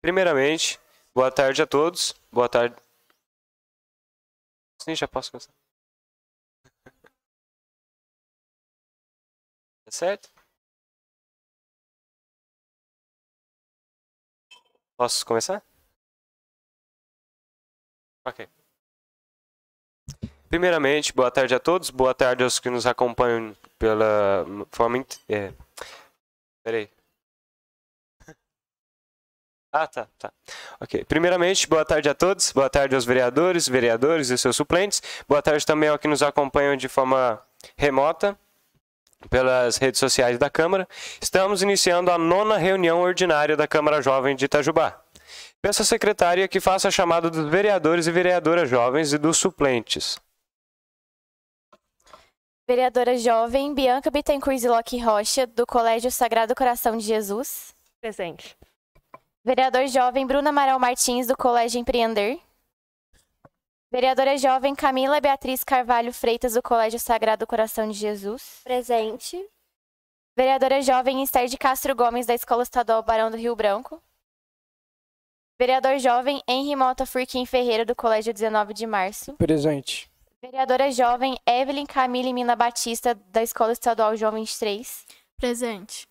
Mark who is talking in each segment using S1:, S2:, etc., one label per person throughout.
S1: Primeiramente, boa tarde a todos. Boa tarde. Sim, já posso começar. Tá certo? Posso começar? Ok. Primeiramente, boa tarde a todos. Boa tarde aos que nos acompanham pela forma... Peraí. Tá. Ok. Primeiramente, boa tarde a todos. Boa tarde aos vereadores e seus suplentes. Boa tarde também aos que nos acompanham de forma remota pelas redes sociais da Câmara. Estamos iniciando a 9ª reunião ordinária da Câmara Jovem de Itajubá. Peço à secretária que faça a chamada dos vereadores e vereadoras jovens e dos suplentes.
S2: Vereadora jovem Bianca Bittencourt Ziloc Rocha, do Colégio Sagrado Coração de Jesus.
S3: Presente.
S2: Vereador jovem Bruna Amaral Martins, do Colégio Empreender. Vereadora jovem Camila Beatriz Carvalho Freitas, do Colégio Sagrado Coração de Jesus.
S4: Presente.
S2: Vereadora jovem Esther de Castro Gomes, da Escola Estadual Barão do Rio Branco. Vereador jovem Henri Mota Furquim Ferreira, do Colégio 19 de Março.
S5: Presente.
S2: Vereadora jovem Evelyn Camille Mina Batista, da Escola Estadual João 23.
S4: Presente.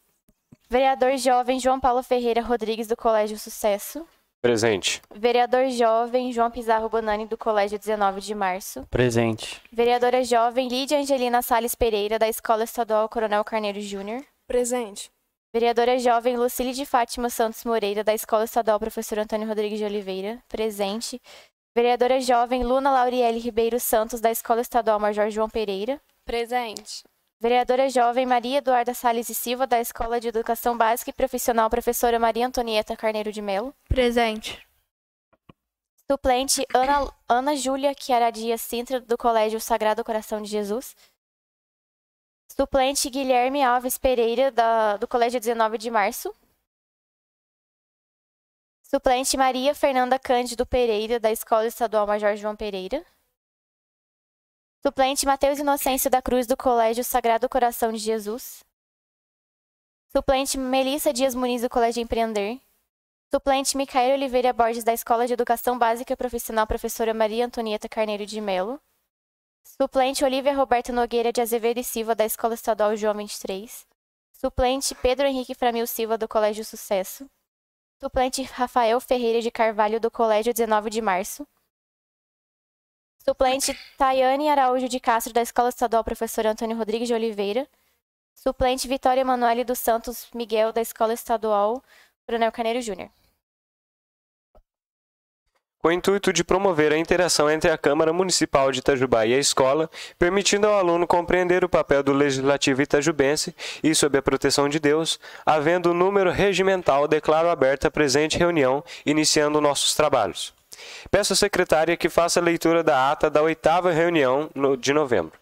S2: Vereador jovem João Paulo Ferreira Rodrigues, do Colégio Sucesso.
S1: Presente.
S2: Vereador jovem João Pizarro Bonani, do Colégio 19 de Março.
S5: Presente.
S2: Vereadora jovem Lídia Angelina Salles Pereira, da Escola Estadual Coronel Carneiro Júnior.
S4: Presente.
S2: Vereadora jovem Lucília de Fátima Santos Moreira, da Escola Estadual Professor Antônio Rodrigues de Oliveira. Presente. Vereadora jovem Luna Lauriele Ribeiro Santos, da Escola Estadual Major João Pereira.
S4: Presente.
S2: Vereadora jovem Maria Eduarda Salles e Silva, da Escola de Educação Básica e Profissional Professora Maria Antonieta Carneiro de Melo.
S4: Presente.
S2: Suplente Ana Júlia Chiara Dias Sintra, do Colégio Sagrado Coração de Jesus. Suplente Guilherme Alves Pereira, do Colégio 19 de Março. Suplente Maria Fernanda Cândido Pereira, da Escola Estadual Major João Pereira. Suplente Matheus Inocêncio da Cruz, do Colégio Sagrado Coração de Jesus. Suplente Melissa Dias Muniz, do Colégio Empreender. Suplente Micaela Oliveira Borges, da Escola de Educação Básica e Profissional Professora Maria Antonieta Carneiro de Melo. Suplente Olívia Roberta Nogueira de Azevedo e Silva, da Escola Estadual João 23. Suplente Pedro Henrique Framil Silva, do Colégio Sucesso. Suplente Rafael Ferreira de Carvalho, do Colégio 19 de Março. Suplente Tayane Araújo de Castro, da Escola Estadual Professor Antônio Rodrigues de Oliveira. Suplente Vitória Emanuele dos Santos Miguel, da Escola Estadual Coronel Carneiro Júnior.
S1: Com o intuito de promover a interação entre a Câmara Municipal de Itajubá e a escola, permitindo ao aluno compreender o papel do Legislativo itajubense e, sob a proteção de Deus, havendo o número regimental, declaro aberta a presente reunião, iniciando nossos trabalhos. Peço à secretária que faça a leitura da ata da 8ª reunião de novembro.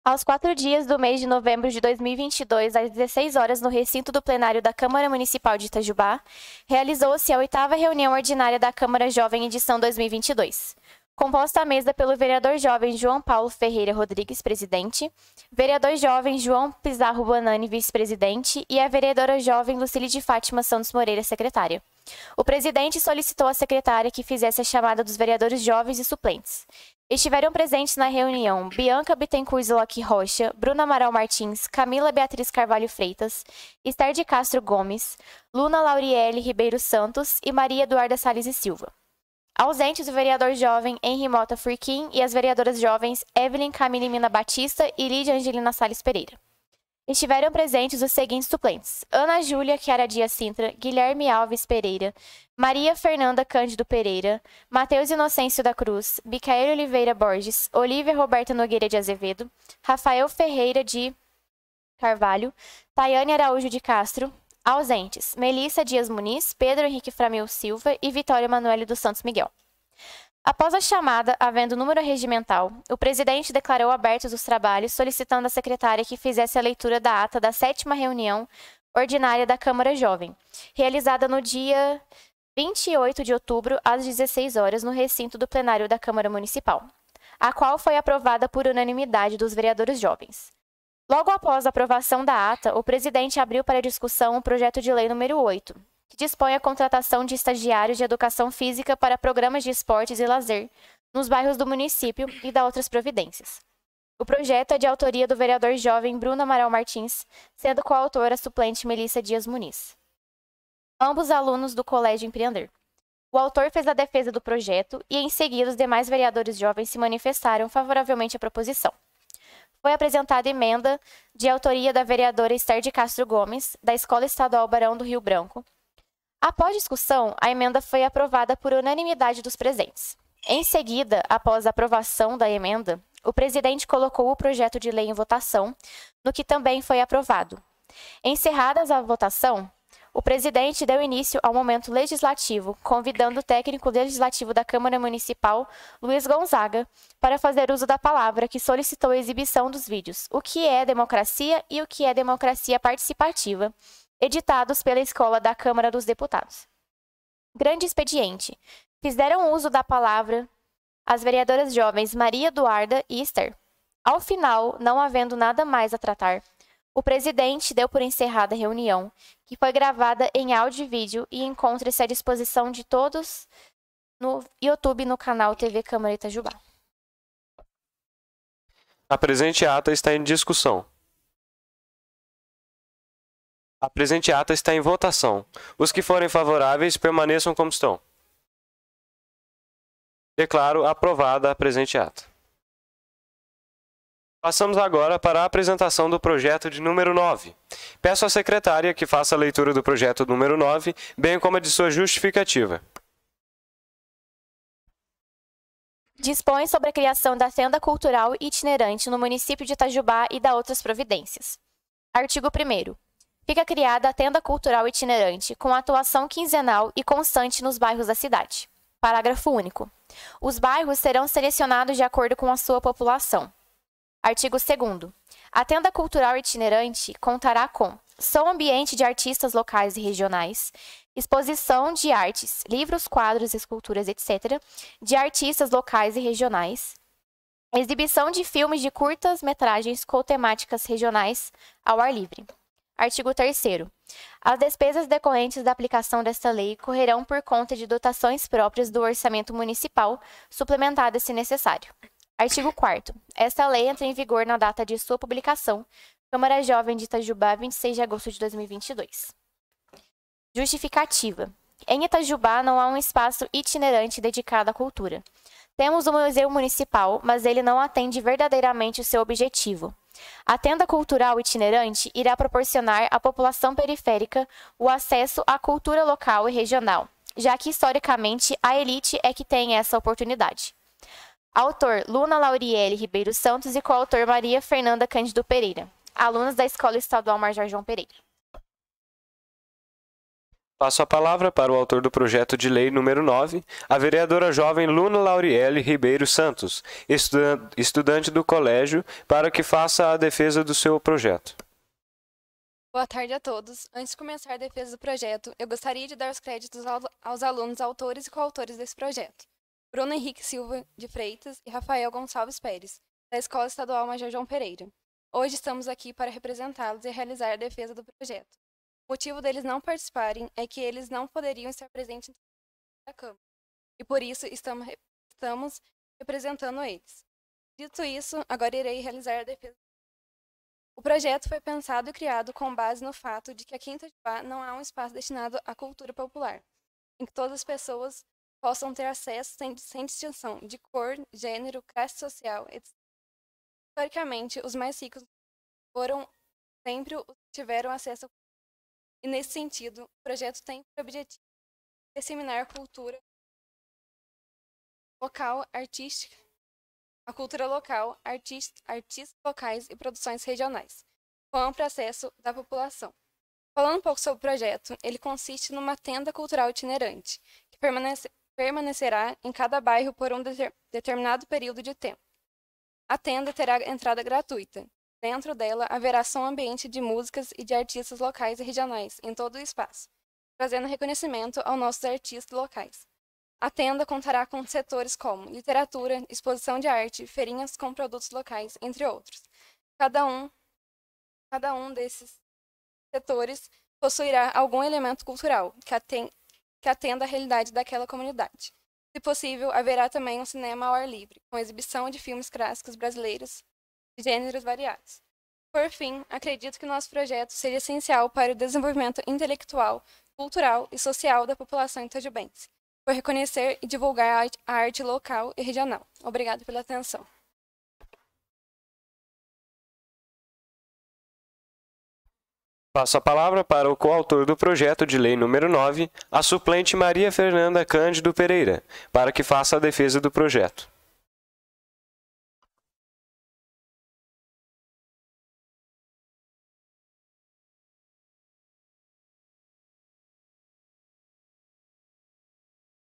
S2: Aos 4 dias do mês de novembro de 2022, às 16 horas, no recinto do plenário da Câmara Municipal de Itajubá, realizou-se a 8ª reunião ordinária da Câmara Jovem edição 2022. Composta à mesa pelo vereador jovem João Paulo Ferreira Rodrigues, presidente, vereador jovem João Pizarro Bonani, vice-presidente, e a vereadora jovem Lucília de Fátima Santos Moreira, secretária. O presidente solicitou à secretária que fizesse a chamada dos vereadores jovens e suplentes. Estiveram presentes na reunião Bianca Bittencourt Ziloc Rocha, Bruna Amaral Martins, Camila Beatriz Carvalho Freitas, Esther de Castro Gomes, Luna Lauriele Ribeiro Santos e Maria Eduarda Salles e Silva. Ausentes o vereador jovem Henri Mota Furquim e as vereadoras jovens Evelyn Camille Mina Batista e Lídia Angelina Salles Pereira. Estiveram presentes os seguintes suplentes: Ana Júlia Chiara Dias Sintra, Guilherme Alves Pereira, Maria Fernanda Cândido Pereira, Matheus Inocêncio da Cruz, Micaela Oliveira Borges, Olívia Roberta Nogueira de Azevedo, Rafael Ferreira de Carvalho, Tayane Araújo de Castro. Ausentes: Melissa Dias Muniz, Pedro Henrique Framil Silva e Vitória Emanuele dos Santos Miguel. Após a chamada, havendo número regimental, o presidente declarou abertos os trabalhos, solicitando à secretária que fizesse a leitura da ata da 7ª reunião ordinária da Câmara Jovem, realizada no dia 28 de outubro, às 16 horas, no recinto do plenário da Câmara Municipal, a qual foi aprovada por unanimidade dos vereadores jovens. Logo após a aprovação da ata, o presidente abriu para discussão o projeto de lei número 8, que dispõe a contratação de estagiários de educação física para programas de esportes e lazer nos bairros do município e da outras providências. O projeto é de autoria do vereador jovem Bruno Amaral Martins, sendo coautora a suplente Melissa Dias Muniz. Ambos alunos do Colégio Empreender. O autor fez a defesa do projeto e, em seguida, os demais vereadores jovens se manifestaram favoravelmente à proposição. Foi apresentada emenda de autoria da vereadora Esther de Castro Gomes, da Escola Estadual Barão do Rio Branco. Após discussão, a emenda foi aprovada por unanimidade dos presentes. Em seguida, após a aprovação da emenda, o presidente colocou o projeto de lei em votação, no que também foi aprovado. Encerradas a votação, o presidente deu início ao momento legislativo, convidando o técnico legislativo da Câmara Municipal, Luiz Gonzaga, para fazer uso da palavra, que solicitou a exibição dos vídeos O que é democracia e O que é democracia participativa, editados pela Escola da Câmara dos Deputados. Grande expediente. Fizeram uso da palavra as vereadoras jovens Maria Eduarda e Esther. Ao final, não havendo nada mais a tratar, o presidente deu por encerrada a reunião, que foi gravada em áudio e vídeo e encontra-se à disposição de todos no YouTube no canal TV Câmara Itajubá.
S1: A presente ata está em discussão. A presente ata está em votação. Os que forem favoráveis permaneçam como estão. Declaro aprovada a presente ata. Passamos agora para a apresentação do projeto de número 9. Peço à secretária que faça a leitura do projeto número 9, bem como a de sua justificativa.
S2: Dispõe sobre a criação da tenda cultural itinerante no município de Itajubá e da outras providências. Artigo 1º. Fica criada a tenda cultural itinerante, com atuação quinzenal e constante nos bairros da cidade. Parágrafo único. Os bairros serão selecionados de acordo com a sua população. Artigo 2º. A tenda cultural itinerante contará com som ambiente de artistas locais e regionais, exposição de artes, livros, quadros, esculturas, etc., de artistas locais e regionais, exibição de filmes de curtas-metragens com temáticas regionais ao ar livre. Artigo 3º. As despesas decorrentes da aplicação desta lei correrão por conta de dotações próprias do orçamento municipal, suplementadas se necessário. Artigo 4º. Esta lei entra em vigor na data de sua publicação. Câmara Jovem de Itajubá, 26 de agosto de 2022. Justificativa. Em Itajubá não há um espaço itinerante dedicado à cultura. Temos o Museu Municipal, mas ele não atende verdadeiramente o seu objetivo. A tenda cultural itinerante irá proporcionar à população periférica o acesso à cultura local e regional, já que historicamente a elite é que tem essa oportunidade. Autor Luna Lauriele Ribeiro Santos e coautor Maria Fernanda Cândido Pereira, alunos da Escola Estadual Major João Pereira.
S1: Passo a palavra para o autor do projeto de lei número 9, a vereadora jovem Luna Lauriele Ribeiro Santos, estudante do colégio, para que faça a defesa do seu projeto.
S4: Boa tarde a todos. Antes de começar a defesa do projeto, eu gostaria de dar os créditos aos alunos autores e coautores desse projeto. Bruno Henrique Silva de Freitas e Rafael Gonçalves Pérez, da Escola Estadual Major João Pereira. Hoje estamos aqui para representá-los e realizar a defesa do projeto. O motivo deles não participarem é que eles não poderiam estar presentes na Câmara, e por isso estamos representando eles. Dito isso, agora irei realizar a defesa. O projeto foi pensado e criado com base no fato de que aqui em Itajubá não há um espaço destinado à cultura popular, em que todas as pessoas possam ter acesso sem distinção de cor, gênero, classe social, etc. Historicamente, os mais ricos sempre tiveram acesso à cultura. E, nesse sentido, o projeto tem por objetivo disseminar cultura local, artística, a cultura local, artistas locais e produções regionais, com amplo acesso da população. Falando um pouco sobre o projeto, ele consiste numa tenda cultural itinerante, que permanecerá em cada bairro por um determinado período de tempo. A tenda terá entrada gratuita. Dentro dela haverá som ambiente de músicas e de artistas locais e regionais em todo o espaço, trazendo reconhecimento aos nossos artistas locais. A tenda contará com setores como literatura, exposição de arte, feirinhas com produtos locais, entre outros. Cada um cada um desses setores possuirá algum elemento cultural que atenda à realidade daquela comunidade. Se possível, haverá também um cinema ao ar livre, com exibição de filmes clássicos brasileiros de gêneros variados. Por fim, acredito que nosso projeto seja essencial para o desenvolvimento intelectual, cultural e social da população itajubense, por reconhecer e divulgar a arte local e regional. Obrigado pela atenção.
S1: Passo a palavra para o coautor do projeto de lei número 9, a suplente Maria Fernanda Cândido Pereira, para que faça a defesa do projeto.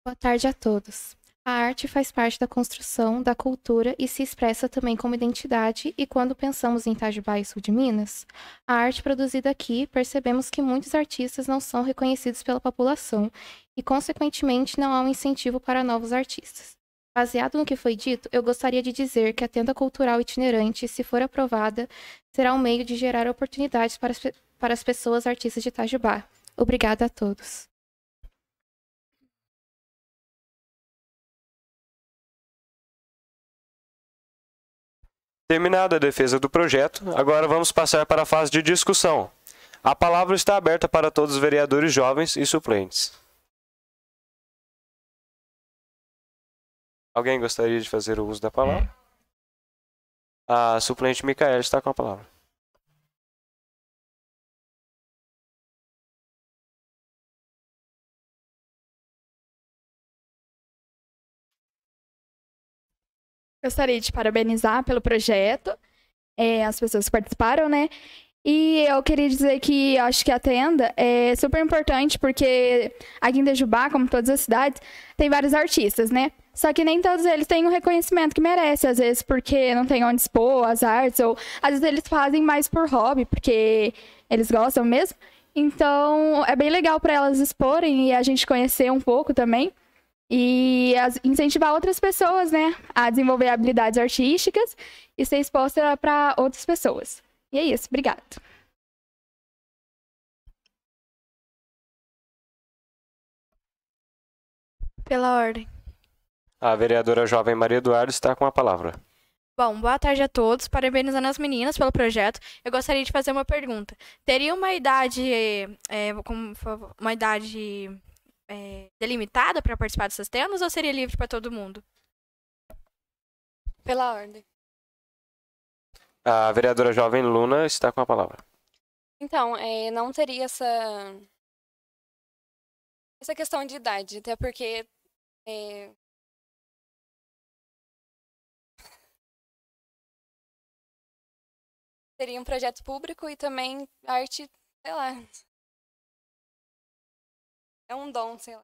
S3: Boa tarde a todos. A arte faz parte da construção da cultura e se expressa também como identidade, e quando pensamos em Itajubá e sul de Minas, a arte produzida aqui, percebemos que muitos artistas não são reconhecidos pela população e, consequentemente, não há um incentivo para novos artistas. Baseado no que foi dito, eu gostaria de dizer que a tenda cultural itinerante, se for aprovada, será um meio de gerar oportunidades para as pessoas artistas de Itajubá. Obrigada a todos.
S1: Terminada a defesa do projeto, agora vamos passar para a fase de discussão. A palavra está aberta para todos os vereadores jovens e suplentes. Alguém gostaria de fazer o uso da palavra? A suplente Micaela está com a palavra.
S5: Gostaria de parabenizar pelo projeto, as pessoas que participaram, né? E eu queria dizer que eu acho que a tenda é super importante, porque aqui em Itajubá, como todas as cidades, tem vários artistas, né? Só que nem todos eles têm o reconhecimento que merecem, às vezes porque não tem onde expor as artes, ou às vezes eles fazem mais por hobby, porque eles gostam mesmo. Então, é bem legal para elas exporem e a gente conhecer um pouco também. E incentivar outras pessoas, né, a desenvolver habilidades artísticas e ser exposta para outras pessoas. E é isso, obrigada.
S6: Pela ordem.
S1: A vereadora jovem Maria Eduarda está com a palavra.
S6: Bom, boa tarde a todos. Parabenizando as meninas pelo projeto. Eu gostaria de fazer uma pergunta. Teria uma idade, delimitada para participar dessas tendas ou seria livre para todo mundo?
S4: Pela ordem.
S1: A vereadora jovem Luna está com a palavra.
S4: Então, não teria essa questão de idade, até porque seria um projeto público e também arte, sei lá, é um dom, sei lá.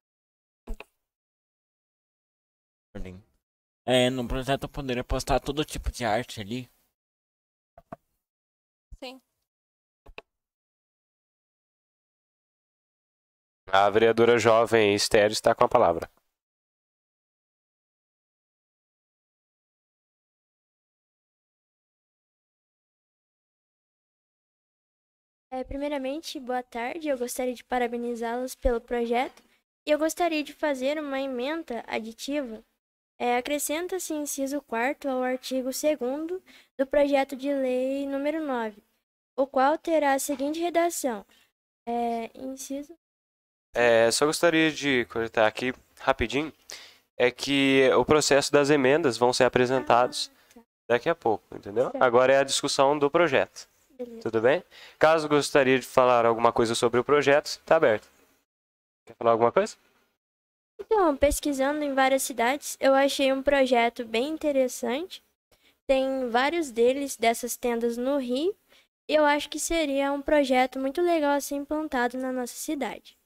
S7: No projeto eu poderia postar todo tipo de arte ali.
S4: Sim.
S1: A vereadora jovem Esther está com a palavra.
S8: Primeiramente, boa tarde. Eu gostaria de parabenizá-los pelo projeto e eu gostaria de fazer uma emenda aditiva. Acrescenta-se inciso 4º ao artigo 2º do projeto de lei número 9, o qual terá a seguinte redação. Inciso...
S1: Só gostaria de cortar aqui rapidinho, é que o processo das emendas vão ser apresentados daqui a pouco, entendeu?
S8: Certo.
S1: Agora é a discussão do projeto.
S8: Beleza.
S1: Tudo bem? Caso gostaria de falar alguma coisa sobre o projeto, está aberto. Quer falar alguma coisa?
S8: Então, pesquisando em várias cidades, eu achei um projeto bem interessante. Tem vários dessas tendas no Rio. E eu acho que seria um projeto muito legal a ser implantado na nossa cidade.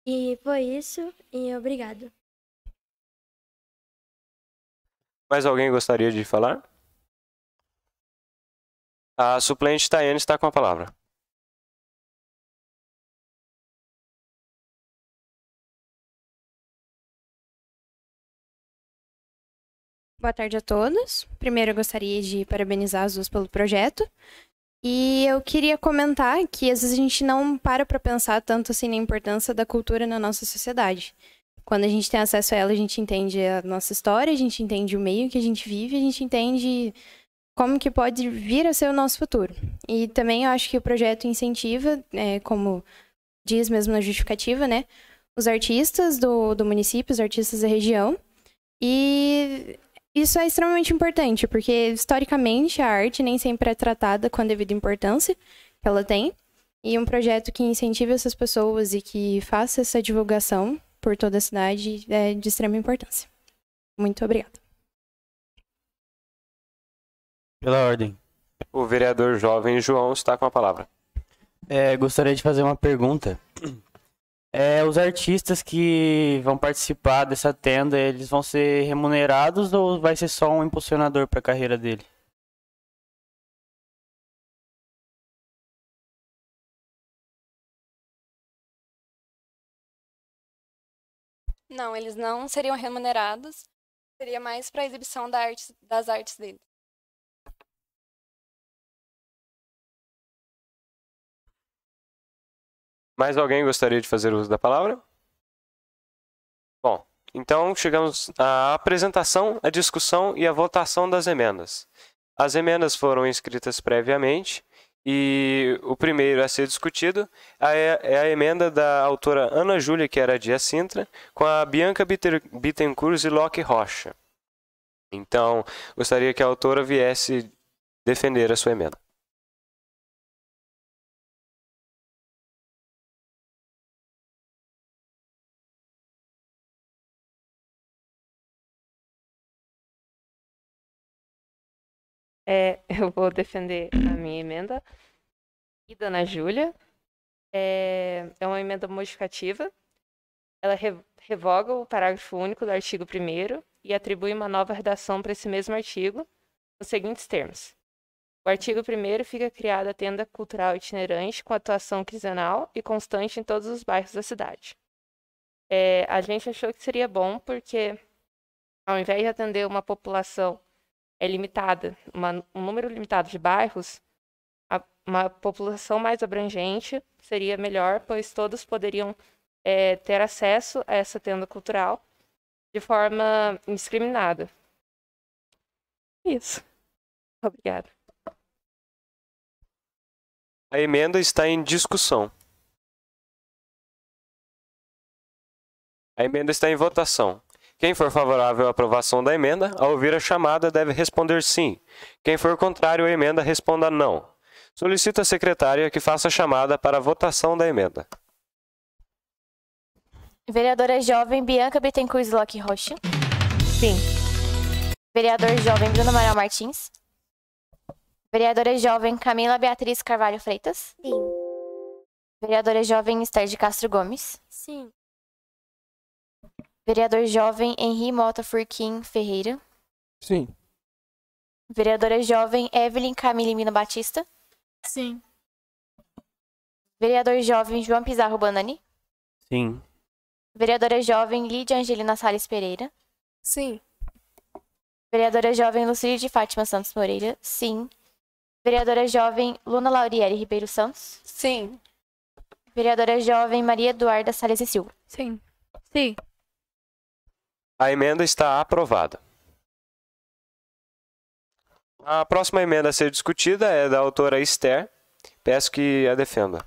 S8: E foi isso, e obrigado.
S1: Mais alguém gostaria de falar? A suplente Tayane está com a palavra.
S9: Boa tarde a todos. Primeiro, eu gostaria de parabenizar as duas pelo projeto. E eu queria comentar que às vezes a gente não para pensar tanto assim na importância da cultura na nossa sociedade. Quando a gente tem acesso a ela, a gente entende a nossa história, a gente entende o meio que a gente vive, a gente entende como que pode vir a ser o nosso futuro. E também eu acho que o projeto incentiva, como diz mesmo na justificativa, né, os artistas do município, os artistas da região. E isso é extremamente importante, porque historicamente a arte nem sempre é tratada com a devida importância que ela tem. E um projeto que incentive essas pessoas e que faça essa divulgação por toda a cidade é de extrema importância. Muito obrigada.
S10: Pela ordem.
S1: O vereador jovem João está com a palavra.
S10: Gostaria de fazer uma pergunta. Os artistas que vão participar dessa tenda, eles vão ser remunerados ou vai ser só um impulsionador para a carreira dele?
S4: Não, eles não seriam remunerados. Seria mais para a exibição das artes deles.
S1: Mais alguém gostaria de fazer uso da palavra? Bom, então chegamos à apresentação, à discussão e à votação das emendas. As emendas foram inscritas previamente e o primeiro a ser discutido é a emenda da autora Ana Júlia, que era Dias Sintra, com a Bianca Bittencourt e Locke Rocha. Então, gostaria que a autora viesse defender a sua emenda.
S11: Eu vou defender a minha emenda. E Dona Júlia. É uma emenda modificativa. Ela revoga o parágrafo único do artigo 1º e atribui uma nova redação para esse mesmo artigo, nos seguintes termos. O artigo 1º fica criada a tenda cultural itinerante com atuação quinzenal e constante em todos os bairros da cidade. A gente achou que seria bom porque, ao invés de atender uma população limitada, um número limitado de bairros, uma população mais abrangente seria melhor, pois todos poderiam ter acesso a essa tenda cultural de forma indiscriminada. Isso. Obrigada.
S1: A emenda está em discussão. A emenda está em votação. Quem for favorável à aprovação da emenda, ao ouvir a chamada, deve responder sim. Quem for contrário à emenda, responda não. Solicito à secretária que faça a chamada para a votação da emenda.
S2: Vereadora jovem Bianca Bittencourt Locke Rocha.
S11: Sim.
S2: Vereador jovem Bruno Amaral Martins. Vereadora jovem Camila Beatriz Carvalho Freitas.
S8: Sim.
S2: Vereadora jovem Esther de Castro Gomes.
S8: Sim.
S2: Vereador jovem Henri Mota Furquim Ferreira.
S7: Sim.
S2: Vereadora jovem Evelyn Camille Mino Batista.
S6: Sim.
S2: Vereador jovem João Pizarro Banani.
S10: Sim.
S2: Vereadora jovem Lídia Angelina Salles Pereira.
S4: Sim.
S2: Vereadora jovem Lucília de Fátima Santos Moreira. Sim. Vereadora jovem Luna Lauriere Ribeiro Santos.
S4: Sim.
S2: Vereadora jovem Maria Eduarda Salles e Silva.
S6: Sim. Sim.
S1: A emenda está aprovada. A próxima emenda a ser discutida é da autora Esther. Peço que a defenda.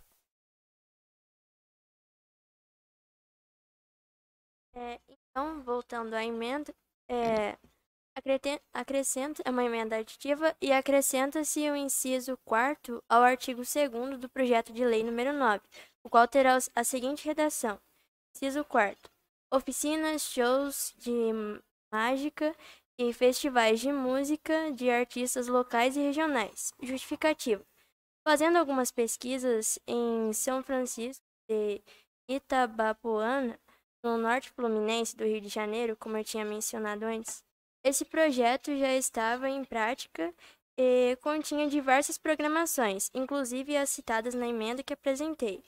S8: Então, voltando à emenda, acrescenta é uma emenda aditiva e acrescenta-se o inciso 4º ao artigo 2º do projeto de lei número 9, o qual terá a seguinte redação. Inciso 4º. Oficinas, shows de mágica e festivais de música de artistas locais e regionais. Justificativa. Fazendo algumas pesquisas em São Francisco de Itabapoana, no norte fluminense do Rio de Janeiro, como eu tinha mencionado antes, esse projeto já estava em prática e continha diversas programações, inclusive as citadas na emenda que apresentei.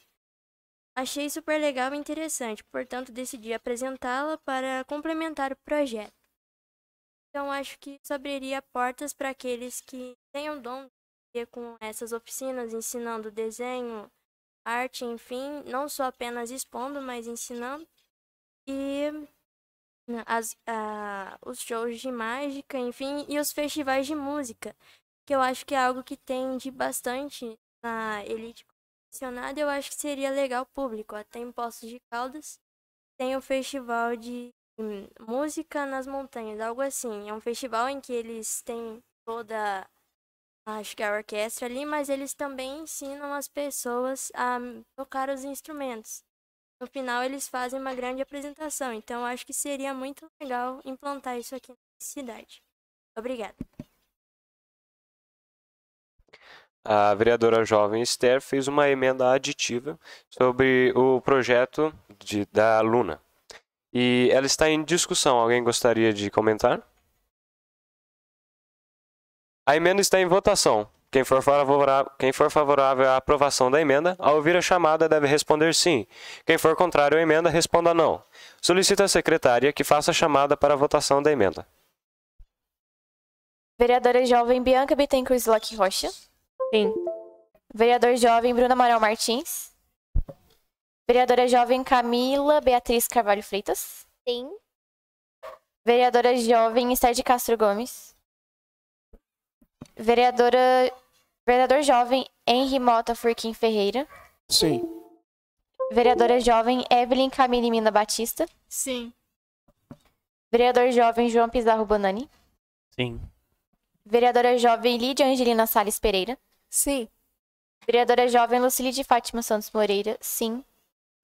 S8: Achei super legal e interessante, portanto decidi apresentá-la para complementar o projeto. Então acho que isso abriria portas para aqueles que têm o dom com essas oficinas, ensinando desenho, arte, enfim, não só apenas expondo, mas ensinando. E os shows de mágica, enfim, e os festivais de música, que eu acho que é algo que tende bastante na elite condicionada. Eu acho que seria legal público. Até em Poços de Caldas tem o festival de música nas montanhas, algo assim. É um festival em que eles têm toda, acho que a orquestra ali, mas eles também ensinam as pessoas a tocar os instrumentos. No final, eles fazem uma grande apresentação. Então, eu acho que seria muito legal implantar isso aqui na cidade. Obrigada.
S1: A vereadora jovem Esther fez uma emenda aditiva sobre o projeto da Luna. E ela está em discussão. Alguém gostaria de comentar? A emenda está em votação. Quem for favorável à aprovação da emenda, ao ouvir a chamada, deve responder sim. Quem for contrário à emenda, responda não. Solicito à secretária que faça a chamada para a votação da emenda.
S2: Vereadora jovem Bianca Bittencourt Slack Rocha.
S11: Sim.
S2: Vereador jovem Bruna Amaral Martins. Vereadora jovem Camila Beatriz Carvalho Freitas.
S8: Sim.
S2: Vereadora jovem Esther de Castro Gomes. Vereador jovem Henri Mota Furquim Ferreira.
S12: Sim.
S2: Vereadora jovem Evelyn Camille Mina Batista.
S6: Sim.
S2: Vereador jovem João Pizarro Bonani.
S10: Sim.
S2: Vereadora jovem Lídia Angelina Salles Pereira.
S6: Sim.
S2: Vereadora jovem Lucília de Fátima Santos Moreira. Sim.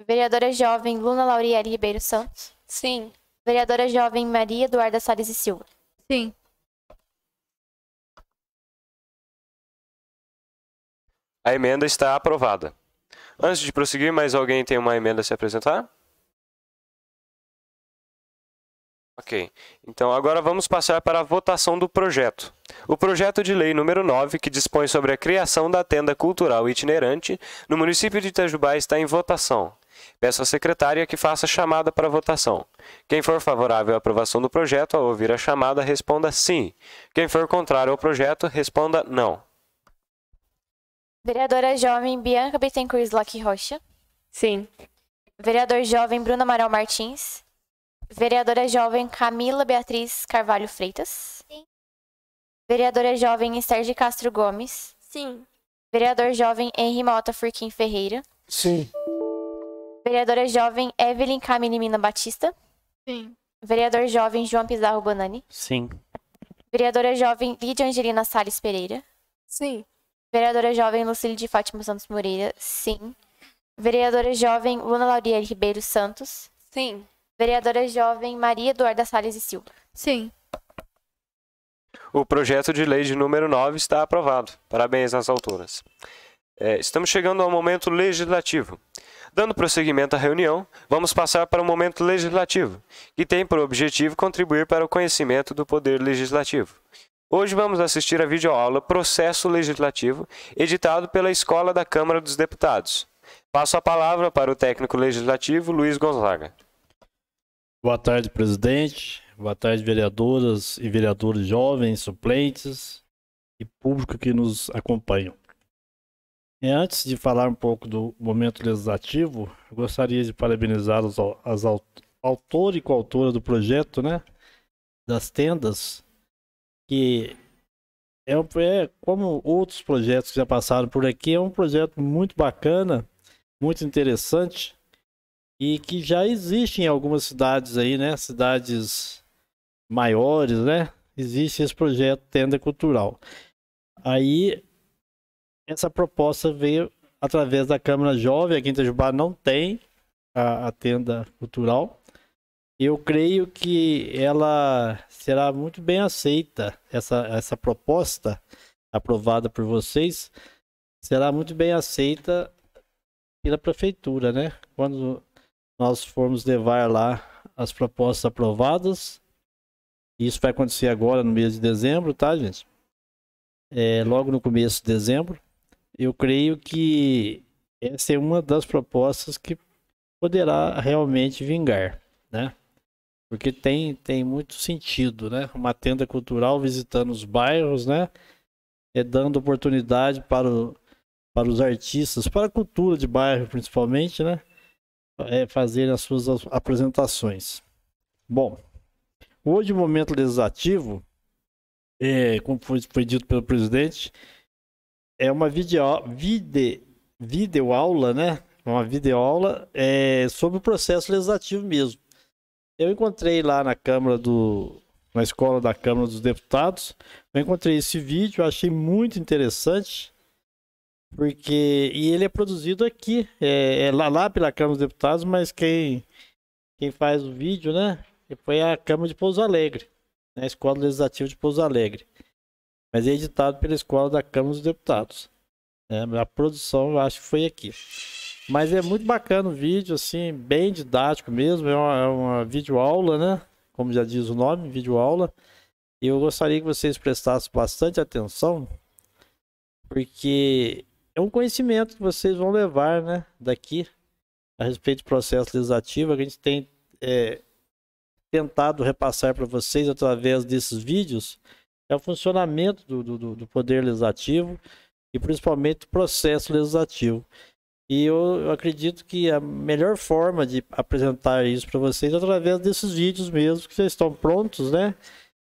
S2: Vereadora jovem Luna Lauriele Ribeiro Santos.
S6: Sim.
S2: Vereadora jovem Maria Eduarda Salles e Silva.
S6: Sim.
S1: A emenda está aprovada. Antes de prosseguir, mais alguém tem uma emenda a se apresentar? Ok. Então, agora vamos passar para a votação do projeto. O projeto de lei número 9, que dispõe sobre a criação da tenda cultural itinerante no município de Itajubá, está em votação. Peço à secretária que faça a chamada para a votação. Quem for favorável à aprovação do projeto, ao ouvir a chamada, responda sim. Quem for contrário ao projeto, responda não.
S2: Vereadora jovem Bianca Bittencourt Slack Rocha.
S11: Sim.
S2: Vereador jovem Bruno Amaral Martins. Vereadora jovem Camila Beatriz Carvalho Freitas.
S8: Sim.
S2: Vereadora jovem Esther de Castro Gomes.
S8: Sim.
S2: Vereador jovem Henri Mota Furquim Ferreira.
S12: Sim.
S2: Vereadora jovem Evelyn Camille Mina Batista.
S6: Sim.
S2: Vereador jovem João Pizarro Bonani.
S10: Sim.
S2: Vereadora jovem Lídia Angelina Salles Pereira.
S6: Sim.
S2: Vereadora jovem Lucília de Fátima Santos Moreira. Sim. Vereadora jovem Luna Lauriele Ribeiro Santos.
S6: Sim.
S2: Vereadora jovem Maria Eduarda Salles e Silva.
S6: Sim.
S1: O projeto de lei de número 9 está aprovado. Parabéns às autoras. Estamos chegando ao momento legislativo. Dando prosseguimento à reunião, vamos passar para o momento legislativo, que tem por objetivo contribuir para o conhecimento do Poder Legislativo. Hoje vamos assistir a videoaula Processo Legislativo, editado pela Escola da Câmara dos Deputados. Passo a palavra para o técnico legislativo, Luiz Gonzaga.
S13: Boa tarde, presidente. Boa tarde, vereadoras e vereadores jovens, suplentes e público que nos acompanham. Antes de falar um pouco do momento legislativo, eu gostaria de parabenizar as autor e coautora do projeto, né, das tendas, que como outros projetos que já passaram por aqui, é um projeto muito bacana, muito interessante e que já existe em algumas cidades aí, né, cidades maiores, né, existe esse projeto Tenda Cultural. Aí essa proposta veio através da Câmara Jovem. Aqui em Itajubá não tem a tenda cultural. Eu creio que ela será muito bem aceita, essa proposta aprovada por vocês, será muito bem aceita pela prefeitura, né? Quando nós formos levar lá as propostas aprovadas, isso vai acontecer agora no mês de dezembro, tá, gente? Logo no começo de dezembro, eu creio que essa é uma das propostas que poderá realmente vingar, né? Porque tem muito sentido, né? Uma tenda cultural visitando os bairros, né? dando oportunidade para os artistas, para a cultura de bairro principalmente, né? Fazerem as suas apresentações. Bom, hoje o momento legislativo, como foi dito pelo presidente, é uma videoaula, né? Uma videoaula sobre o processo legislativo mesmo. Eu encontrei lá na escola da Câmara dos Deputados, eu encontrei esse vídeo, eu achei muito interessante, e ele é produzido aqui, lá pela Câmara dos Deputados, mas quem faz o vídeo, né, foi a Câmara de Pouso Alegre, né, a Escola Legislativa de Pouso Alegre, mas é editado pela Escola da Câmara dos Deputados, né, a produção eu acho que foi aqui. Mas é muito bacana o vídeo, assim, bem didático mesmo, é uma videoaula, né? Como já diz o nome, videoaula. E eu gostaria que vocês prestassem bastante atenção, porque é um conhecimento que vocês vão levar, né, daqui, a respeito do processo legislativo, que a gente tem tentado repassar para vocês através desses vídeos, é o funcionamento do Poder Legislativo e principalmente do processo legislativo. E eu acredito que a melhor forma de apresentar isso para vocês é através desses vídeos mesmo, que já estão prontos, né?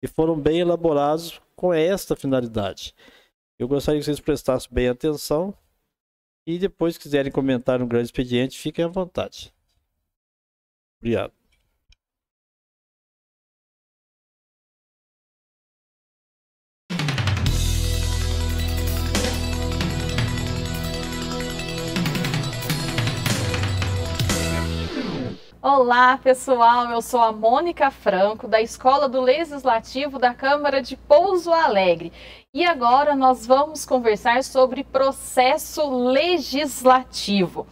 S13: E foram bem elaborados com esta finalidade. Eu gostaria que vocês prestassem bem atenção e depois, se quiserem comentar no grande expediente, fiquem à vontade. Obrigado.
S12: Olá, pessoal, eu sou a Mônica Franco, da Escola do Legislativo da Câmara de Pouso Alegre. E agora nós vamos conversar sobre processo legislativo.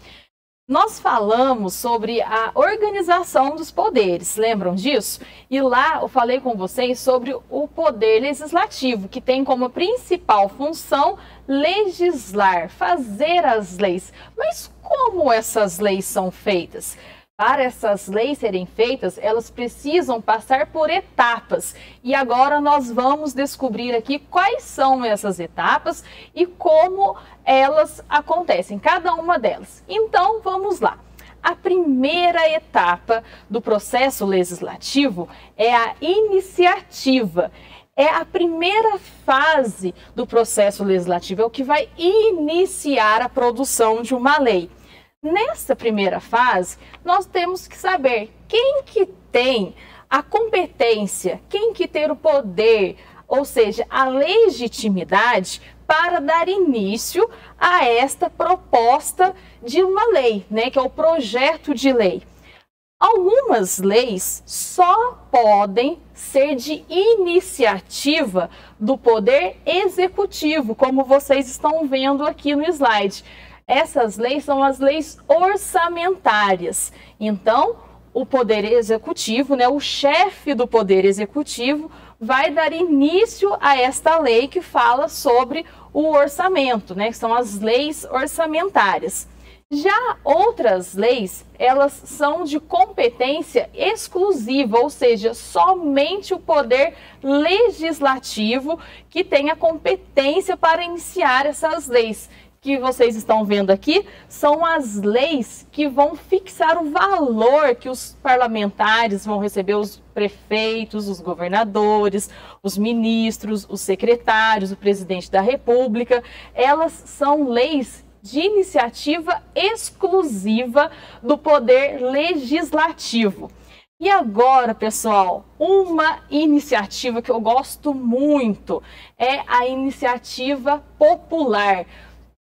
S12: Nós falamos sobre a organização dos poderes, lembram disso? E lá eu falei com vocês sobre o poder legislativo, que tem como principal função legislar, fazer as leis. Mas como essas leis são feitas? Para essas leis serem feitas, elas precisam passar por etapas. E agora nós vamos descobrir aqui quais são essas etapas e como elas acontecem, cada uma delas. Então, vamos lá. A primeira etapa do processo legislativo é a iniciativa. É a primeira fase do processo legislativo, é o que vai iniciar a produção de uma lei. Nessa primeira fase, nós temos que saber quem que tem a competência, quem que tem o poder, ou seja, a legitimidade para dar início a esta proposta de uma lei, né, que é o projeto de lei. Algumas leis só podem ser de iniciativa do poder executivo, como vocês estão vendo aqui no slide. Essas leis são as leis orçamentárias. Então, o Poder Executivo, né, o chefe do Poder Executivo, vai dar início a esta lei que fala sobre o orçamento, né, que são as leis orçamentárias. Já outras leis, elas são de competência exclusiva, ou seja, somente o Poder Legislativo que tem a competência para iniciar essas leis. Que vocês estão vendo aqui são as leis que vão fixar o valor que os parlamentares vão receber, os prefeitos, os governadores, os ministros, os secretários, o presidente da República. Elas são leis de iniciativa exclusiva do Poder Legislativo. E agora, pessoal, uma iniciativa que eu gosto muito é a iniciativa popular.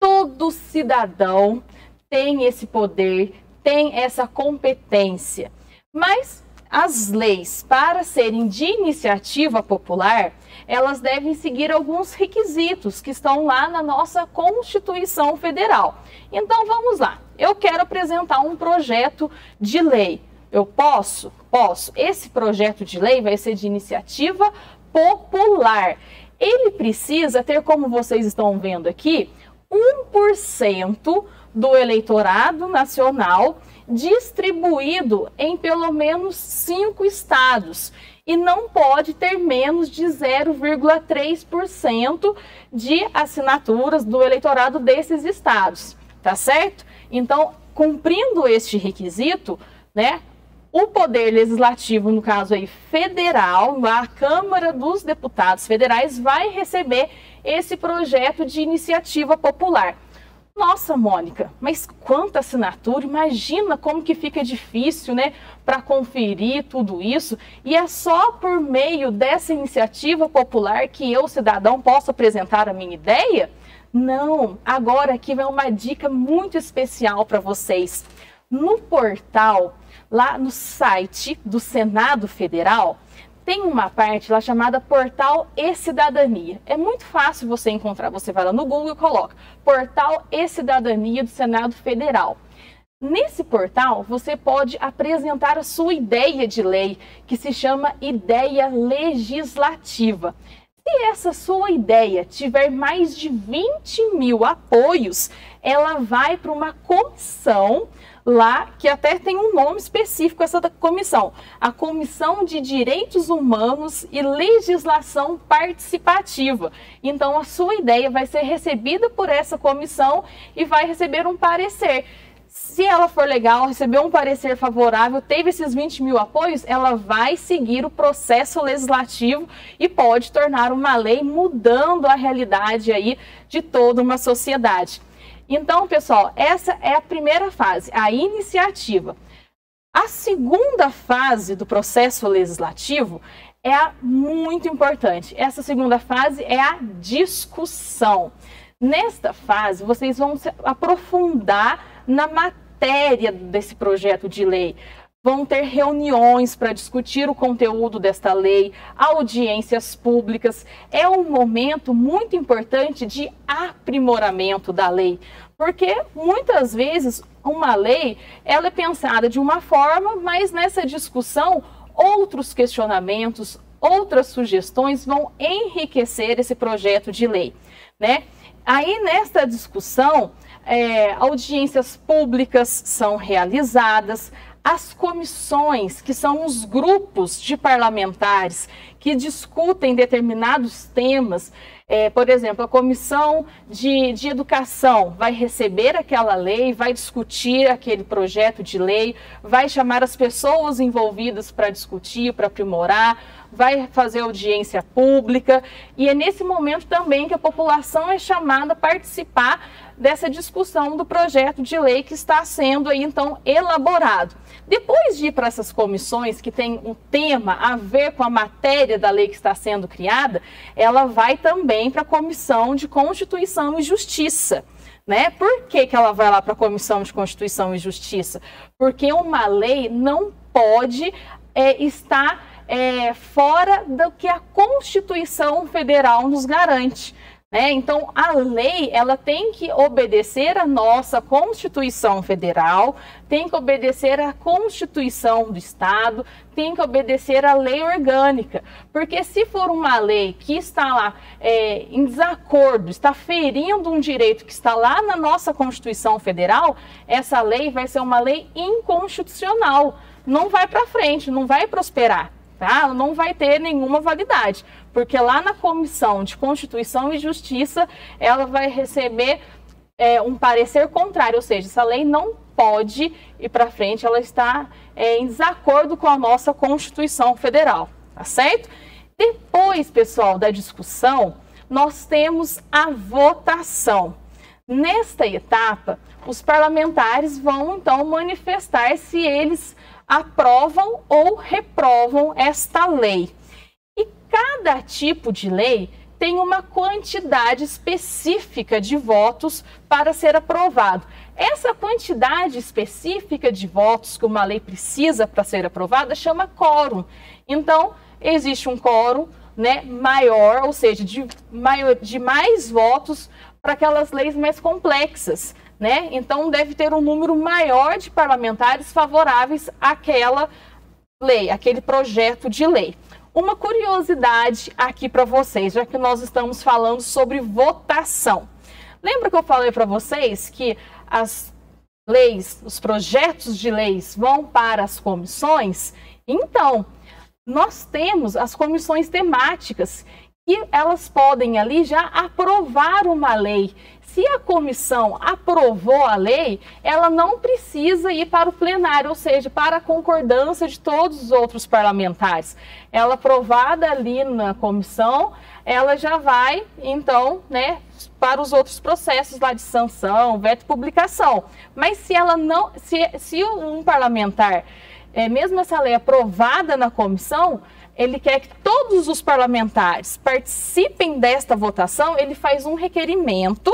S12: Todo cidadão tem esse poder, tem essa competência. Mas as leis, para serem de iniciativa popular, elas devem seguir alguns requisitos que estão lá na nossa Constituição Federal. Então, vamos lá. Eu quero apresentar um projeto de lei. Eu posso? Posso. Esse projeto de lei vai ser de iniciativa popular. Ele precisa ter, como vocês estão vendo aqui, 1% do eleitorado nacional distribuído em pelo menos 5 estados e não pode ter menos de 0,3% de assinaturas do eleitorado desses estados, tá certo? Então, cumprindo este requisito, né, o Poder Legislativo, no caso aí federal, a Câmara dos Deputados Federais, vai receber esse projeto de iniciativa popular. Nossa, Mônica, mas quanta assinatura, imagina como que fica difícil, né, para conferir tudo isso. E é só por meio dessa iniciativa popular que eu, cidadão, posso apresentar a minha ideia? Não, agora aqui vai uma dica muito especial para vocês. No portal, lá no site do Senado Federal, tem uma parte lá chamada Portal e-Cidadania. É muito fácil você encontrar, você vai lá no Google e coloca Portal e-Cidadania do Senado Federal. Nesse portal, você pode apresentar a sua ideia de lei, que se chama ideia legislativa. Se essa sua ideia tiver mais de 20 mil apoios, ela vai para uma comissão lá, que até tem um nome específico essa comissão, a Comissão de Direitos Humanos e Legislação Participativa. Então, a sua ideia vai ser recebida por essa comissão e vai receber um parecer. Se ela for legal, receber um parecer favorável, teve esses 20 mil apoios, ela vai seguir o processo legislativo e pode tornar uma lei, mudando a realidade aí de toda uma sociedade. Então, pessoal, essa é a primeira fase, a iniciativa. A segunda fase do processo legislativo é a muito importante. Essa segunda fase é a discussão. Nesta fase, vocês vão se aprofundar na matéria desse projeto de lei. Vão ter reuniões para discutir o conteúdo desta lei, audiências públicas. É um momento muito importante de aprimoramento da lei, porque muitas vezes uma lei ela é pensada de uma forma, mas nessa discussão outros questionamentos, outras sugestões vão enriquecer esse projeto de lei, né? Aí nesta discussão, audiências públicas são realizadas. As comissões, que são os grupos de parlamentares que discutem determinados temas, por exemplo, a Comissão de Educação vai receber aquela lei, vai discutir aquele projeto de lei, vai chamar as pessoas envolvidas para discutir, para aprimorar, vai fazer audiência pública, e é nesse momento também que a população é chamada a participar dessa discussão do projeto de lei que está sendo aí, então, elaborado. Depois de ir para essas comissões que tem um tema a ver com a matéria da lei que está sendo criada, ela vai também para a Comissão de Constituição e Justiça. Né? Por que ela vai lá para a Comissão de Constituição e Justiça? Porque uma lei não pode estar fora do que a Constituição Federal nos garante. Né? Então, a lei ela tem que obedecer à nossa Constituição Federal, tem que obedecer à Constituição do Estado, tem que obedecer à lei orgânica. Porque se for uma lei que está lá em desacordo, está ferindo um direito que está lá na nossa Constituição Federal, essa lei vai ser uma lei inconstitucional. Não vai para frente, não vai prosperar. Tá? Não vai ter nenhuma validade, porque lá na Comissão de Constituição e Justiça, ela vai receber um parecer contrário, ou seja, essa lei não pode ir para frente, ela está em desacordo com a nossa Constituição Federal, tá certo? Depois, pessoal, da discussão, nós temos a votação. Nesta etapa, os parlamentares vão, então, manifestar se eles aprovam ou reprovam esta lei. E cada tipo de lei tem uma quantidade específica de votos para ser aprovado. Essa quantidade específica de votos que uma lei precisa para ser aprovada chama quórum. Então, existe um quórum, né, maior, ou seja, de mais votos para aquelas leis mais complexas. Né? Então, deve ter um número maior de parlamentares favoráveis àquela lei, aquele projeto de lei. Uma curiosidade aqui para vocês, já que nós estamos falando sobre votação. Lembra que eu falei para vocês que as leis, os projetos de leis vão para as comissões, então nós temos as comissões temáticas e elas podem ali já aprovar uma lei. Se a comissão aprovou a lei, ela não precisa ir para o plenário, ou seja, para a concordância de todos os outros parlamentares. Ela aprovada ali na comissão, ela já vai, então, né, para os outros processos lá de sanção, veto e publicação. Mas se ela não, se um parlamentar, mesmo essa lei aprovada na comissão, ele quer que todos os parlamentares participem desta votação, ele faz um requerimento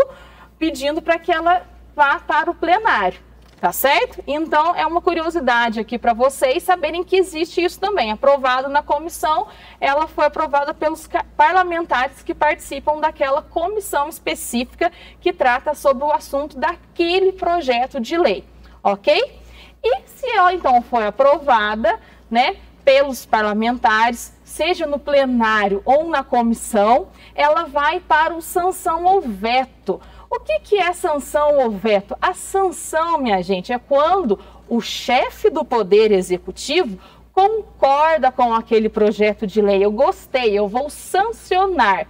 S12: pedindo para que ela vá para o plenário, tá certo? Então, é uma curiosidade aqui para vocês saberem que existe isso também. Aprovado na comissão, ela foi aprovada pelos parlamentares que participam daquela comissão específica que trata sobre o assunto daquele projeto de lei, ok? E se ela, então, foi aprovada, né, pelos parlamentares, seja no plenário ou na comissão, ela vai para o sanção ou veto. O que é sanção ou veto? A sanção, minha gente, é quando o chefe do Poder Executivo concorda com aquele projeto de lei. Eu gostei, eu vou sancionar.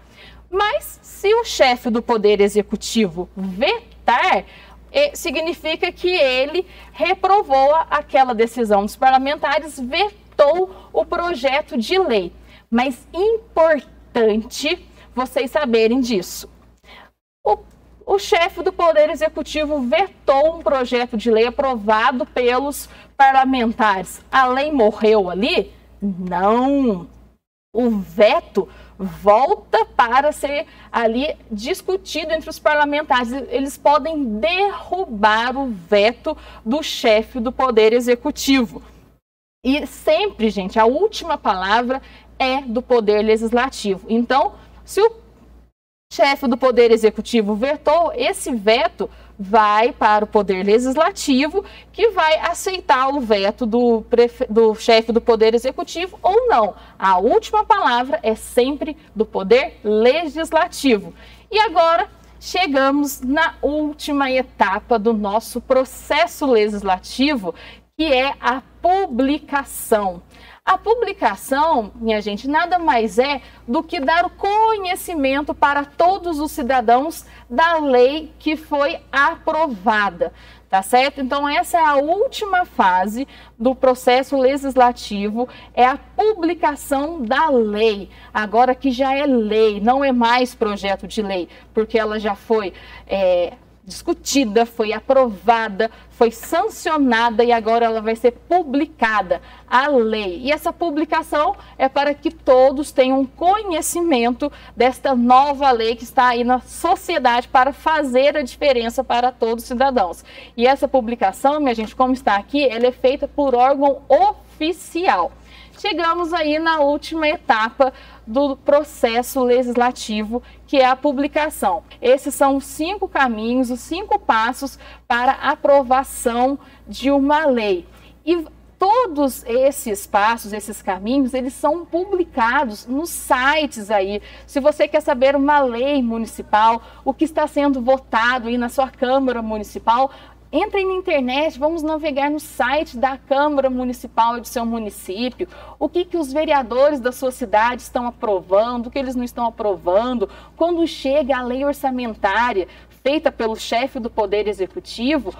S12: Mas se o chefe do Poder Executivo vetar, significa que ele reprovou aquela decisão dos parlamentares, vetou o projeto de lei. Mas importante vocês saberem disso. O chefe do Poder Executivo vetou um projeto de lei aprovado pelos parlamentares. A lei morreu ali? Não. O veto volta para ser ali discutido entre os parlamentares. Eles podem derrubar o veto do chefe do Poder Executivo. E sempre, gente, a última palavra é do Poder Legislativo. Então, se o chefe do Poder Executivo vetou, esse veto vai para o Poder Legislativo, que vai aceitar o veto do chefe do Poder Executivo ou não. A última palavra é sempre do Poder Legislativo. E agora chegamos na última etapa do nosso processo legislativo, que é a publicação. A publicação, minha gente, nada mais é do que dar o conhecimento para todos os cidadãos da lei que foi aprovada, tá certo? Então, essa é a última fase do processo legislativo, é a publicação da lei. Agora que já é lei, não é mais projeto de lei, porque ela já foi discutida, foi aprovada, foi sancionada e agora ela vai ser publicada, a lei. E essa publicação é para que todos tenham conhecimento desta nova lei que está aí na sociedade para fazer a diferença para todos os cidadãos. E essa publicação, minha gente, como está aqui, ela é feita por órgão oficial. Chegamos aí na última etapa do processo legislativo, que é a publicação. Esses são os 5 caminhos, os 5 passos para a aprovação de uma lei. E todos esses passos, esses caminhos, eles são publicados nos sites aí. Se você quer saber uma lei municipal, o que está sendo votado aí na sua Câmara Municipal, entrem na internet, vamos navegar no site da Câmara Municipal do seu município, o que os vereadores da sua cidade estão aprovando, o que eles não estão aprovando. Quando chega a lei orçamentária feita pelo chefe do Poder Executivo,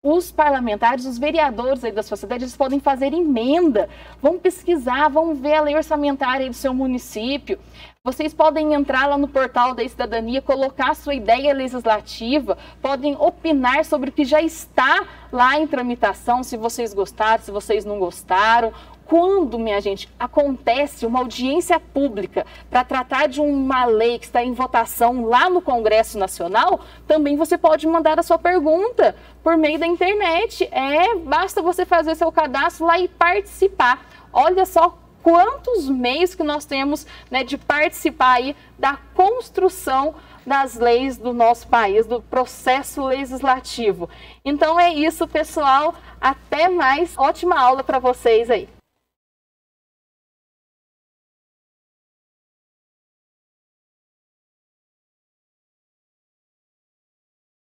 S12: os parlamentares, os vereadores aí da sua cidade, eles podem fazer emenda, vão pesquisar, vão ver a lei orçamentária aí do seu município. Vocês podem entrar lá no portal da cidadania, colocar a sua ideia legislativa, podem opinar sobre o que já está lá em tramitação, se vocês gostaram, se vocês não gostaram. Quando, minha gente, acontece uma audiência pública para tratar de uma lei que está em votação lá no Congresso Nacional, também você pode mandar a sua pergunta por meio da internet. Basta você fazer seu cadastro lá e participar. Olha só quantos meios que nós temos, né, de participar aí da construção das leis do nosso país, do processo legislativo. Então é isso, pessoal. Até mais. Ótima aula para vocês aí.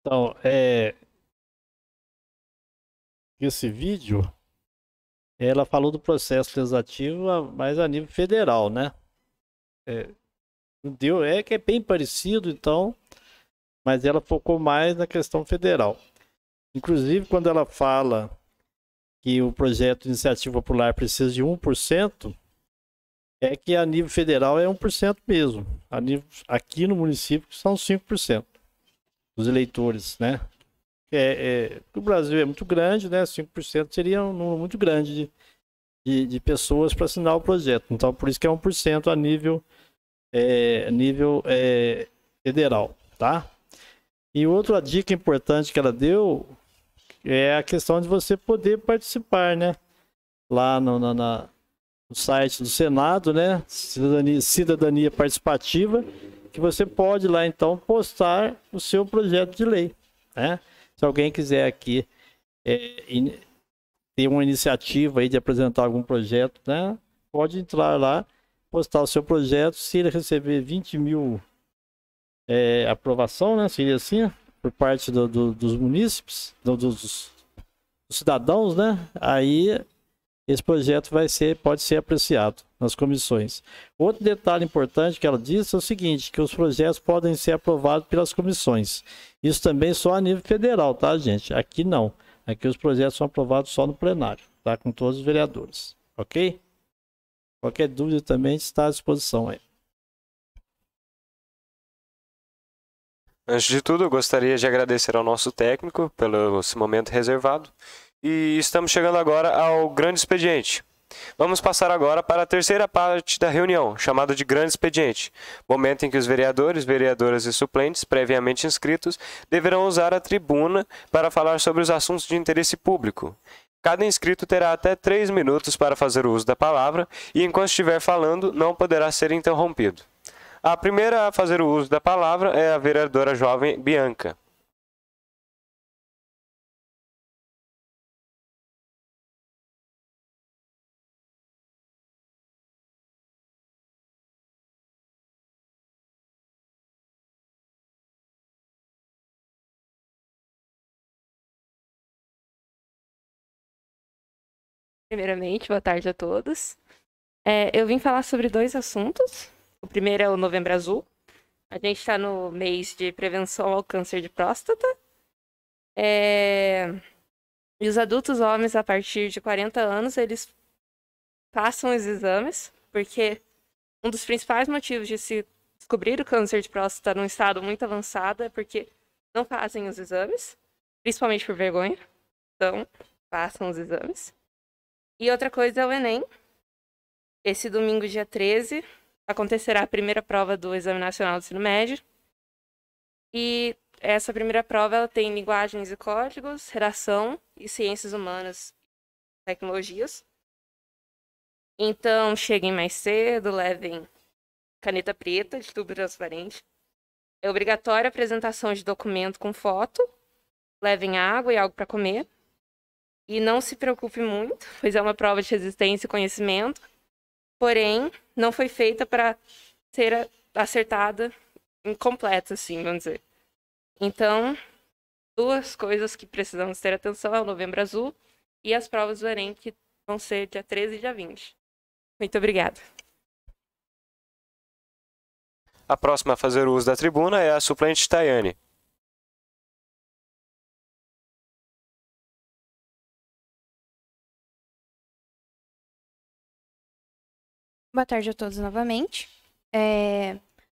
S13: Então, esse vídeo, ela falou do processo legislativo, mas a nível federal, né? Que é bem parecido, então, mas ela focou mais na questão federal. Inclusive, quando ela fala que o projeto de iniciativa popular precisa de 1%, é que a nível federal é 1% mesmo. Aqui no município são 5% dos eleitores, né? O Brasil é muito grande, né? 5% seria um número muito grande de pessoas para assinar o projeto. Então, por isso que é 1% a nível federal, tá? E outra dica importante que ela deu é a questão de você poder participar, né? Lá no site do Senado, né? Cidadania Participativa, que você pode lá então postar o seu projeto de lei, né? Se alguém quiser aqui ter uma iniciativa aí de apresentar algum projeto, né? Pode entrar lá, postar o seu projeto. Se ele receber 20 mil aprovação, né? Seria assim, por parte dos munícipes, dos cidadãos, né? Aí esse projeto pode ser apreciado nas comissões. Outro detalhe importante que ela disse é o seguinte, que os projetos podem ser aprovados pelas comissões. Isso também só a nível federal, tá, gente? Aqui não. Aqui os projetos são aprovados só no plenário, tá? Com todos os vereadores, ok? Qualquer dúvida também está à disposição aí.
S1: Antes de tudo, eu gostaria de agradecer ao nosso técnico pelo esse momento reservado. E estamos chegando agora ao grande expediente. Vamos passar agora para a terceira parte da reunião, chamada de grande expediente, momento em que os vereadores, vereadoras e suplentes previamente inscritos deverão usar a tribuna para falar sobre os assuntos de interesse público. Cada inscrito terá até 3 minutos para fazer o uso da palavra e, enquanto estiver falando, não poderá ser interrompido. A primeira a fazer o uso da palavra é a vereadora jovem Bianca.
S11: Primeiramente, boa tarde a todos. Eu vim falar sobre 2 assuntos. O primeiro é o Novembro Azul. A gente está no mês de prevenção ao câncer de próstata. E os adultos homens a partir de 40 anos, eles façam os exames, porque um dos principais motivos de se descobrir o câncer de próstata num estado muito avançado é porque não fazem os exames, principalmente por vergonha. Então, façam os exames. E outra coisa é o Enem. Esse domingo, dia 13, acontecerá a primeira prova do Exame Nacional do Ensino Médio. E essa primeira prova ela tem linguagens e códigos, redação e ciências humanas e tecnologias. Então, cheguem mais cedo, levem caneta preta de tubo transparente. É obrigatória a apresentação de documento com foto. Levem água e algo para comer. E não se preocupe muito, pois é uma prova de resistência e conhecimento. Porém, não foi feita para ser acertada incompleta, assim, vamos dizer. Então, 2 coisas que precisamos ter atenção é o Novembro Azul e as provas do Enem, que vão ser dia 13 e dia 20. Muito obrigada.
S1: A próxima a fazer o uso da tribuna é a suplente Tayane.
S9: Boa tarde a todos novamente.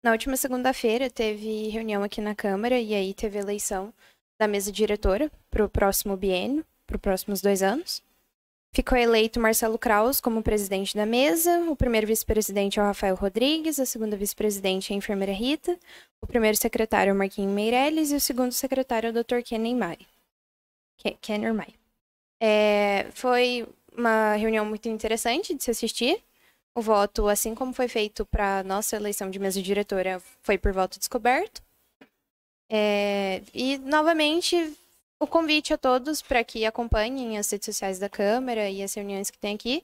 S9: Na última segunda-feira teve reunião aqui na Câmara e aí teve eleição da mesa diretora para o próximo biênio, para os próximos 2 anos. Ficou eleito Marcelo Kraus como presidente da mesa, o primeiro vice-presidente é o Rafael Rodrigues, a segunda vice-presidente é a enfermeira Rita, o primeiro secretário é o Marquinhos Meirelles e o segundo secretário é o Dr. Kenner Maia. Foi uma reunião muito interessante de se assistir. O voto, assim como foi feito para a nossa eleição de mesa diretora, foi por voto descoberto. E, novamente, o convite a todos para que acompanhem as redes sociais da Câmara e as reuniões que tem aqui.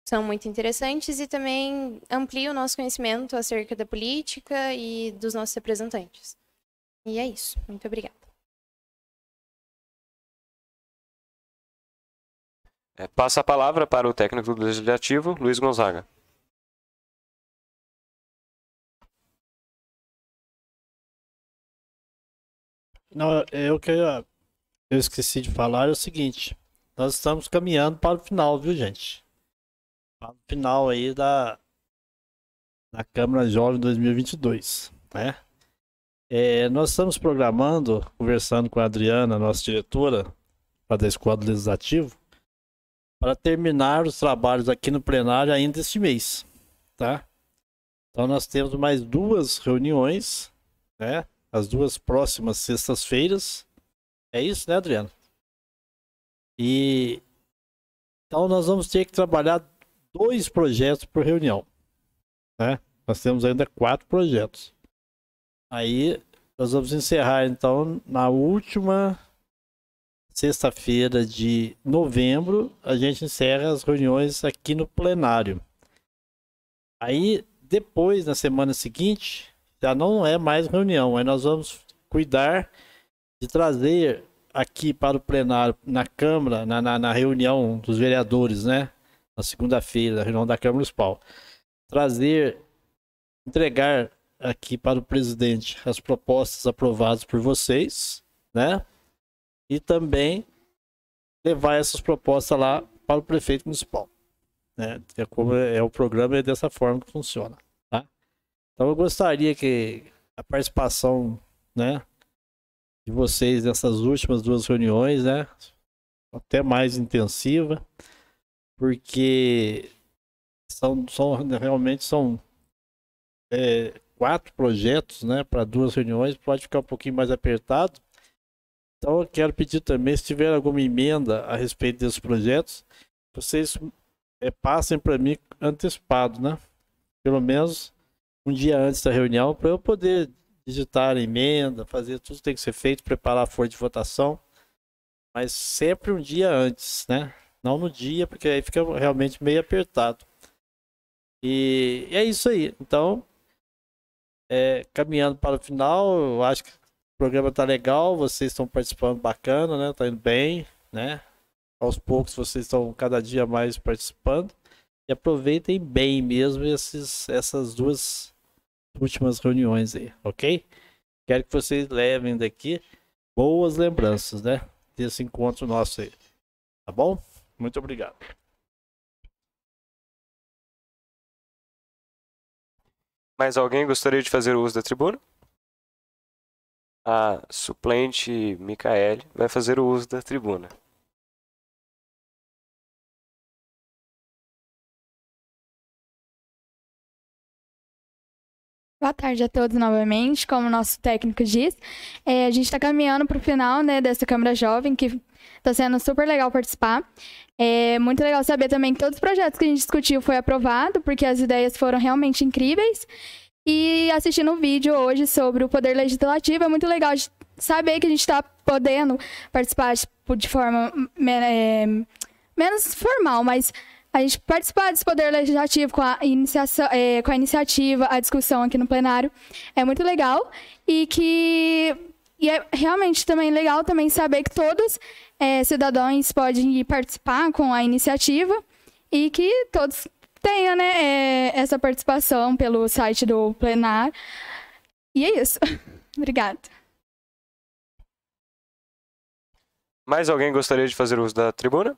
S9: São muito interessantes e também ampliam o nosso conhecimento acerca da política e dos nossos representantes. E é isso. Muito obrigada.
S1: Passa a palavra para o técnico do Legislativo, Luiz Gonzaga.
S13: Não, eu esqueci de falar é o seguinte. Nós estamos caminhando para o final, viu, gente? Para o final aí da Câmara Jovem 2022, né? Nós estamos programando, conversando com a Adriana, nossa diretora da Escola do Legislativo, para terminar os trabalhos aqui no plenário ainda este mês, tá? Então nós temos mais 2 reuniões, né? As 2 próximas sextas-feiras. É isso, né, Adriana? E então nós vamos ter que trabalhar 2 projetos por reunião, né? Nós temos ainda 4 projetos. Aí nós vamos encerrar então na última sexta-feira de novembro, a gente encerra as reuniões aqui no plenário. Aí depois, na semana seguinte, já não é mais reunião, aí nós vamos cuidar de trazer aqui para o plenário, na Câmara, na reunião dos vereadores, né? Na segunda-feira, na reunião da Câmara Municipal. Entregar aqui para o presidente as propostas aprovadas por vocês, né? E também levar essas propostas lá para o prefeito municipal, né? Como o programa é dessa forma que funciona, tá? Então eu gostaria que a participação, né, de vocês nessas últimas 2 reuniões, né, até mais intensiva, porque realmente são 4 projetos, né, para 2 reuniões, pode ficar um pouquinho mais apertado. Então eu quero pedir também, se tiver alguma emenda a respeito desses projetos, vocês passem para mim antecipado, né? Pelo menos um dia antes da reunião, para eu poder digitar a emenda, fazer tudo que tem que ser feito, preparar a folha de votação, mas sempre um dia antes, né? Não no dia, porque aí fica realmente meio apertado. E é isso aí. Então, caminhando para o final, eu acho que o programa tá legal, vocês estão participando bacana, né? Tá indo bem, né? Aos poucos vocês estão cada dia mais participando. E aproveitem bem mesmo essas 2 últimas reuniões aí, ok? Quero que vocês levem daqui boas lembranças, né? Desse encontro nosso aí. Tá bom? Muito obrigado.
S1: Mais alguém gostaria de fazer uso da tribuna? A suplente Micaele vai fazer o uso da tribuna.
S5: Boa tarde a todos novamente. Como o nosso técnico diz, a gente está caminhando para o final, né, dessa Câmara Jovem, que está sendo super legal participar. É muito legal saber também que todos os projetos que a gente discutiu foi aprovado, porque as ideias foram realmente incríveis. E assistindo um vídeo hoje sobre o Poder Legislativo, é muito legal de saber que a gente está podendo participar de forma menos formal, mas a gente participar desse Poder Legislativo com a iniciativa, a discussão aqui no plenário, é muito legal. E é realmente também legal também saber que todos cidadãos podem participar com a iniciativa e que todos tenham, né, essa participação pelo site do plenário. E é isso. Obrigada.
S1: Mais alguém gostaria de fazer uso da tribuna?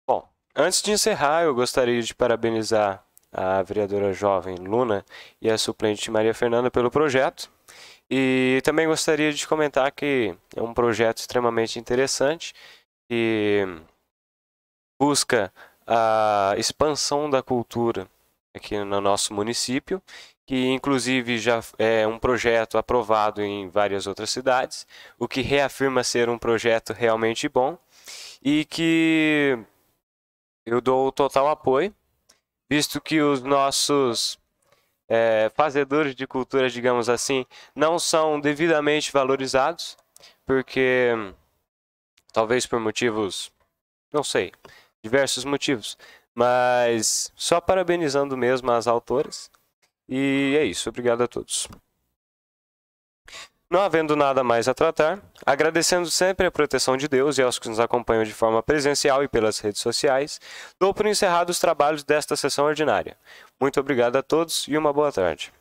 S1: Bom, antes de encerrar, eu gostaria de parabenizar a vereadora jovem Luna e a suplente Maria Fernanda pelo projeto. E também gostaria de comentar que é um projeto extremamente interessante que busca a expansão da cultura aqui no nosso município, que inclusive já é um projeto aprovado em várias outras cidades, o que reafirma ser um projeto realmente bom e que eu dou total apoio, visto que os nossos fazedores de cultura, digamos assim, não são devidamente valorizados, porque talvez por motivos, não sei, diversos motivos, mas só parabenizando mesmo as autoras. E é isso, obrigado a todos. Não havendo nada mais a tratar, agradecendo sempre a proteção de Deus e aos que nos acompanham de forma presencial e pelas redes sociais, dou por encerrado os trabalhos desta sessão ordinária. Muito obrigado a todos e uma boa tarde.